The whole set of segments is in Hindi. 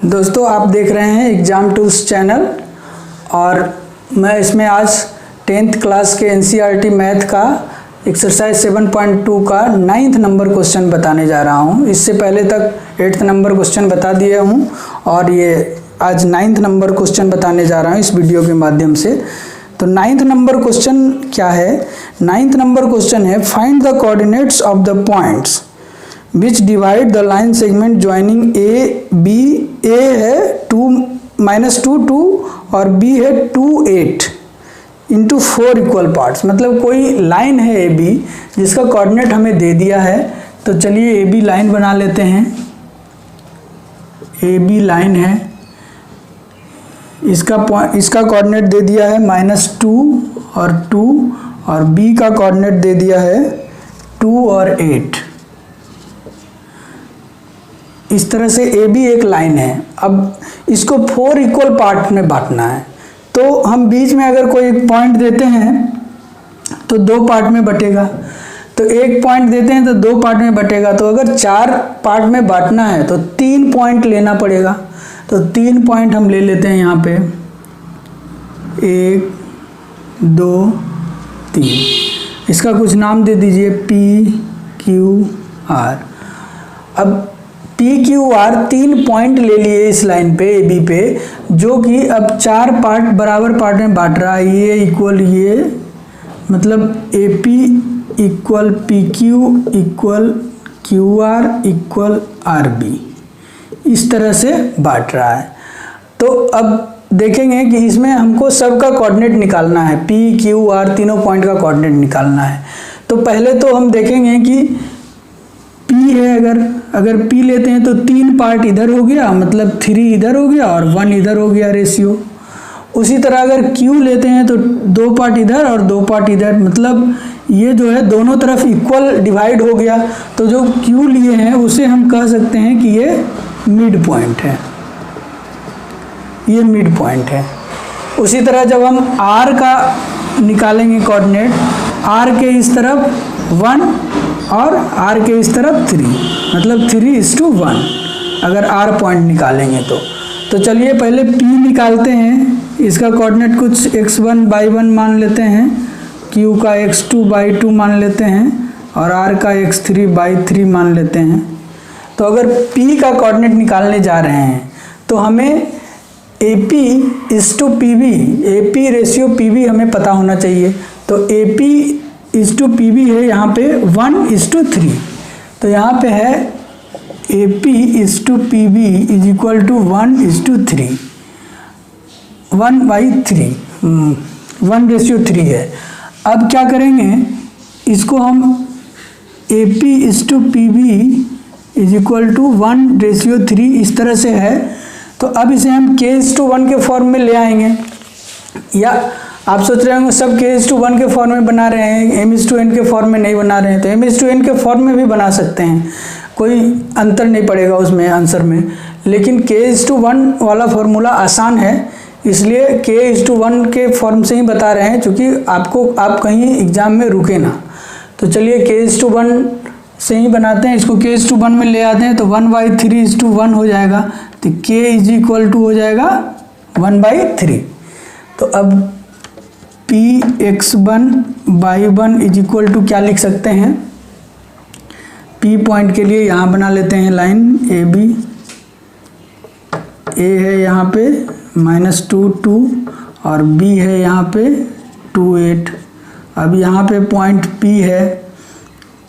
दोस्तों आप देख रहे हैं एग्ज़ाम टूल्स चैनल और मैं इसमें आज 10th क्लास के एनसीईआरटी मैथ का एक्सरसाइज 7.2 का 9th नंबर क्वेश्चन बताने जा रहा हूं। इससे पहले तक 8th नंबर क्वेश्चन बता दिया हूं और ये आज 9th नंबर क्वेश्चन बताने जा रहा हूं इस वीडियो के माध्यम से। तो 9th नंबर क्वेश्चन क्या है? 9th नंबर क्वेश्चन है find the coordinates of the points which divide the line segment joining A B. A है 2 -2 और बी है 2 8 इंटू 4 इक्वल पार्ट्स। मतलब कोई लाइन है ए बी जिसका कोऑर्डिनेट हमें दे दिया है। तो चलिए ए बी लाइन बना लेते हैं। ए बी लाइन है, इसका कोऑर्डिनेट दे दिया है -2 और 2 और बी का कोऑर्डिनेट दे दिया है 2 और 8। इस तरह से ए बी एक लाइन है। अब इसको 4 इक्वल पार्ट में बांटना है। तो हम बीच में अगर कोई एक पॉइंट देते हैं तो 2 पार्ट में बटेगा। तो एक पॉइंट देते हैं तो 2 पार्ट में बटेगा। तो अगर 4 पार्ट में बांटना है तो 3 पॉइंट लेना पड़ेगा। तो 3 पॉइंट हम ले लेते हैं यहाँ पे, 1 2 3। इसका कुछ नाम दे दीजिए P Q R। अब पी क्यू आर 3 पॉइंट ले लिए इस लाइन पे ए बी पे, जो कि अब 4 पार्ट बराबर पार्ट में बांट रहा है। ये इक्वल ये, मतलब A P equal P Q equal Q R equal R B, इस तरह से बांट रहा है। तो अब देखेंगे कि इसमें हमको सबका कोऑर्डिनेट निकालना है। पी क्यू आर तीनों पॉइंट का कोऑर्डिनेट निकालना है। तो पहले तो हम देखेंगे कि P है, अगर P लेते हैं तो 3 पार्ट इधर हो गया, मतलब 3 इधर हो गया और 1 इधर हो गया रेशियो। उसी तरह अगर Q लेते हैं तो 2 पार्ट इधर और 2 पार्ट इधर, मतलब ये जो है दोनों तरफ इक्वल डिवाइड हो गया। तो जो Q लिए हैं उसे हम कह सकते हैं कि ये मिड पॉइंट है, ये मिड पॉइंट है। उसी तरह जब हम R का निकालेंगे कोऑर्डिनेट, R के इस तरफ 1 और R के इस तरफ 3, मतलब 3:1 अगर R पॉइंट निकालेंगे तो चलिए पहले P निकालते हैं। इसका कोऑर्डिनेट कुछ x1/1 मान लेते हैं, Q का x2/2 मान लेते हैं और R का x3/3 मान लेते हैं। तो अगर P का कोऑर्डिनेट निकालने जा रहे हैं तो हमें AP:PB, AP रेशियो PB हमें पता होना चाहिए। तो AP:PB है यहाँ पे 1:3। तो यहाँ पे है AP:PB इज इक्वल टू 1:3, 1/3, 1:3 है। अब क्या करेंगे, इसको हम AP:PB इज इक्वल टू 1:3 इस तरह से है। तो अब इसे हम K:1 के फॉर्म में ले आएंगे। या आप सोच रहे होंगे सब K:1 के फॉर्म में बना रहे हैं, M:n के फॉर्म में नहीं बना रहे हैं। तो M:n के फॉर्म में भी बना सकते हैं, कोई अंतर नहीं पड़ेगा उसमें आंसर में। लेकिन K:1 वाला फॉर्मूला आसान है, इसलिए K:1 के फॉर्म से ही बता रहे हैं, क्योंकि आप कहीं एग्जाम में रुके ना। तो चलिए K:1 से ही बनाते हैं। इसको K:1 में ले आते हैं तो 1/3:1 हो जाएगा। तो K इज इक्वल टू हो जाएगा 1/3। तो अब Px1/1 इज इक्वल टू क्या लिख सकते हैं? P पॉइंट के लिए यहाँ बना लेते हैं लाइन ए बी। A है यहाँ पे -2 और B है यहाँ पे 2 8। अब यहाँ पे पॉइंट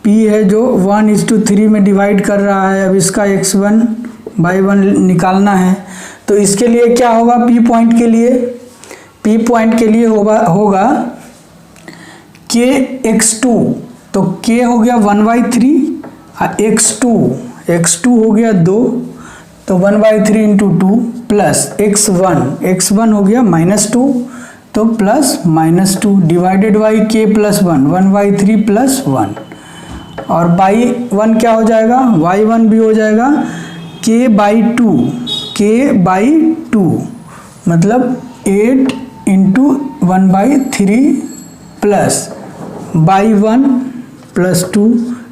P है जो 1:3 में डिवाइड कर रहा है। अब इसका x1/1 निकालना है। तो इसके लिए क्या होगा? P पॉइंट के लिए होगा Kx2। तो K हो गया 1/3 और x2 हो गया 2, तो 1/3 इंटू 2 प्लस x1 हो गया -2, तो प्लस -2 डिवाइडेड बाई K+1, 1/3 + 1 और बाई 1 क्या हो जाएगा? y1 भी हो जाएगा K/2, मतलब 8 into 1/3 plus by 1 + 2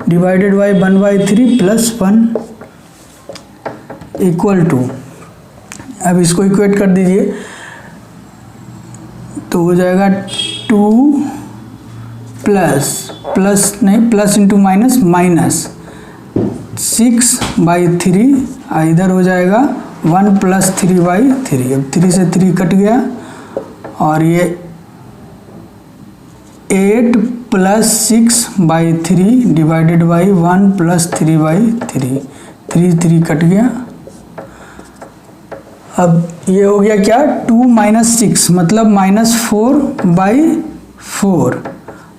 divided by 1/3 + 1 equal to अब इसको इक्वेट कर दीजिए तो हो जाएगा 2 प्लस इंटू माइनस माइनस 6/3, इधर हो जाएगा 1 + 3/3। अब 3 से 3 कट गया और ये 8 + 6/3 डिवाइडेड बाई 1 + 3/3, 3 कट गया। अब ये हो गया क्या, 2 - 6 मतलब -4/4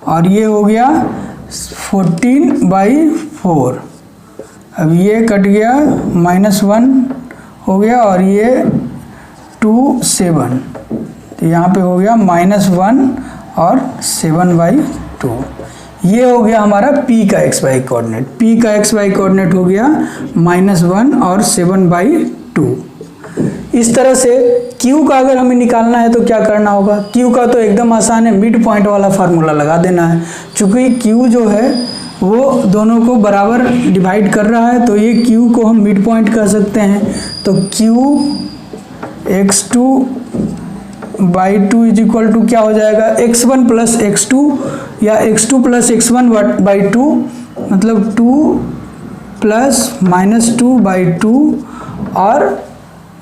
और ये हो गया 14/4। अब ये कट गया, -1 हो गया और ये 2 7, तो यहाँ पे हो गया -1 और 7/2। ये हो गया हमारा P का XY कोऑर्डिनेट। P का XY कोऑर्डिनेट हो गया -1 और 7/2। इस तरह से Q का अगर हमें निकालना है तो क्या करना होगा, Q का तो एकदम आसान है, मिड पॉइंट वाला फार्मूला लगा देना है। चूँकि Q जो है वो दोनों को बराबर डिवाइड कर रहा है तो ये Q को हम मिड पॉइंट कह सकते हैं। तो Q x2/2 is equal to क्या हो जाएगा, x1 + x2 या x2 + x1/2 मतलब 2 + -2/2 और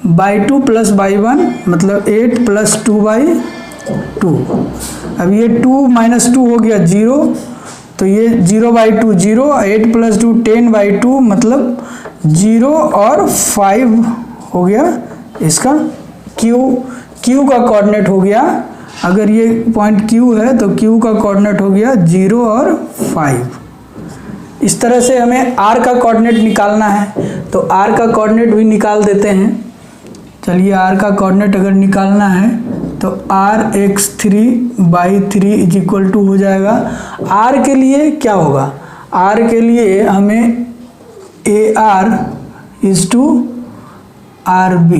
/2 + /1 मतलब 8 + 2/2। अब ये 2 - 2 हो गया 0, तो ये 0/2 0, 8 + 2 10/2 मतलब 0 और 5 हो गया इसका Q का कोऑर्डिनेट हो गया। अगर ये पॉइंट Q है तो Q का कोऑर्डिनेट हो गया 0 और 5। इस तरह से हमें R का कोऑर्डिनेट निकालना है तो R का कोऑर्डिनेट भी निकाल देते हैं। चलिए R का कोऑर्डिनेट अगर निकालना है तो R x3/3 is equal to हो जाएगा, R के लिए क्या होगा, R के लिए हमें AR = RB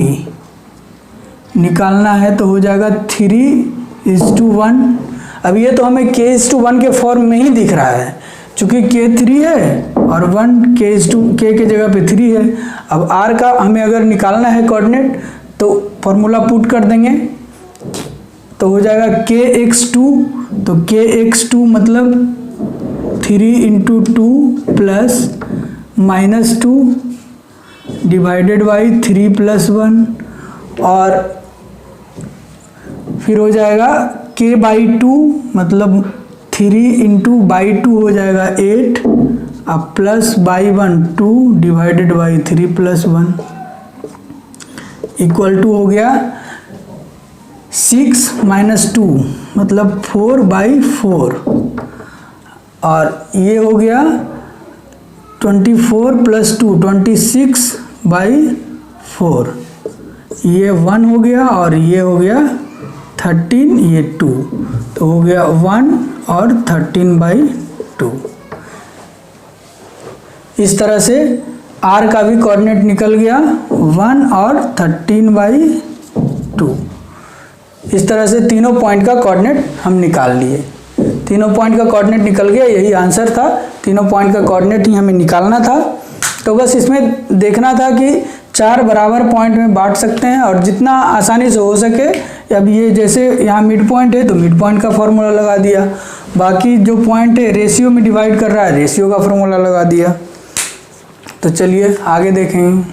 निकालना है तो हो जाएगा 3:1। अब ये तो हमें k:1 के फॉर्म में ही दिख रहा है, चूँकि k 3 है और 1 k के जगह पे 3 है। अब R का हमें अगर निकालना है कोऑर्डिनेट तो फॉर्मूला पुट कर देंगे तो हो जाएगा kx2, तो kx2 मतलब 3 × 2 + -2 डिवाइडेड बाई 3 + 1 और फिर हो जाएगा k/2 मतलब 3 × 2 हो जाएगा 8 अब +/1 2 डिवाइडेड बाई 3 + 1 इक्वल टू हो गया 6 - 2 मतलब 4/4 और ये हो गया 24 + 2 26/4, ये 1 हो गया और ये हो गया 13, ये 2, तो हो गया 1 और 13/2। इस तरह से R का भी कोऑर्डिनेट निकल गया 1 और 13/2। इस तरह से तीनों पॉइंट का कोऑर्डिनेट हम निकाल लिए। तीनों पॉइंट का कोऑर्डिनेट निकल गया, यही आंसर था। तीनों पॉइंट का कोऑर्डिनेट ही हमें निकालना था। तो बस इसमें देखना था कि 4 बराबर पॉइंट में बांट सकते हैं और जितना आसानी से हो सके। अब ये जैसे यहाँ मिड पॉइंट है तो मिड पॉइंट का फॉर्मूला लगा दिया, बाकी जो पॉइंट है रेशियो में डिवाइड कर रहा है, रेशियो का फॉर्मूला लगा दिया। तो चलिए आगे देखेंगे।